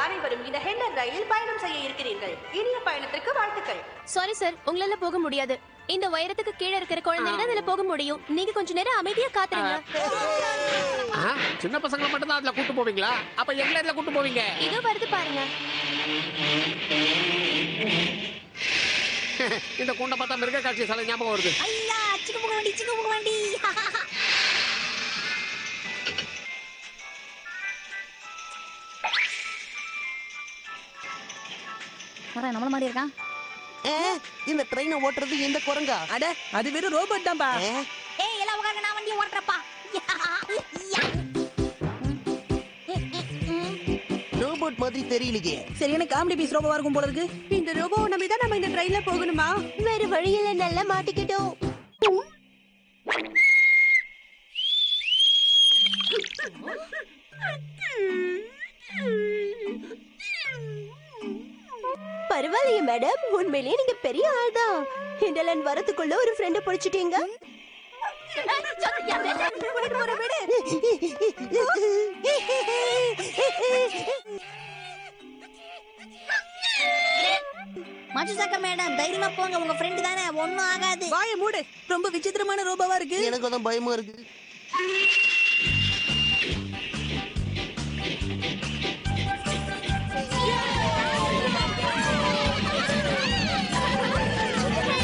அனைவரும் இந்த ஹெண்டர் ரயிலில் பயணம் செய்ய இருக்கிறீர்கள். இனிய பயணத்திற்கு வாழ்த்துக்கள். சாரி சார், உங்களால போக முடியாது. இந்த உயரத்துக்கு கீழே இருக்கிற குழந்தைங்க தான் அதுல போக முடியும். நீங்க கொஞ்ச நேரம் அமைதியா காத்துருங்க. சின்ன பசங்களை மட்டும் தான் அதுல கூட்டு போவீங்களா? அப்ப எங்களை இதுல கூட்டு போவீங்க? இதோ வருது பாருங்க. இந்த கூண்ட பார்த்தா மிருக காட்சி சாலை ஞாபகம் வருது. ஐயா, சிக்கு புக வண்டி, சிக்கு புக வண்டி. நம்மள மாதிரி இருக்கான். இந்த ட்ரெயினை ஓட்டுறது இந்த குரங்கா? அட, அது வெறும் ரோபோட் தான்பா. ஏய், எல்லாம் உட்காருங்க, நான் வண்டி ஓட்டுறப்பா. ரோபோட் மாதிரி தெரியலையே. சரியான காமெடி பீஸ் ரோபோவா இருக்கும் போல இருக்கு. இந்த ரோபோவை நம்பி தான் நம்ம இந்த ட்ரெயின்ல போகணுமா? வேற வழியில நல்லா மாட்டிக்கிட்டோம். பரவாயில்லையே மேடம், உண்மையிலேயே நீங்க பெரிய ஆள் தான். ஹிண்டலன் வரதுக்குள்ள ஒரு ஃப்ரெண்ட பிடிச்சிட்டீங்க. மச்சுசாக்கா மேடம், தைரியமா போங்க, உங்க ஃப்ரெண்ட் தானே, ஒண்ணும் ஆகாது. வாயை மூடு, ரொம்ப விசித்திரமான ரோபோவா இருக்கு. எனக்கு அதான் பயமா இருக்கு.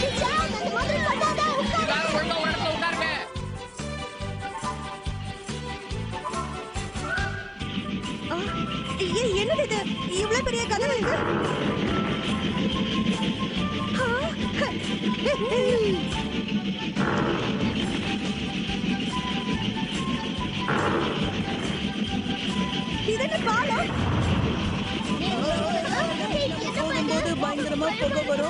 எல்லாரும் ஒழுங்கா ஒரு இடத்துல உட்காருங்க. என்னது இது? இவ்வளவு பெரிய கதவு இருக்கு. இது என்ன பாலம்? போகும்போது பயங்கரமா புகை வரும்.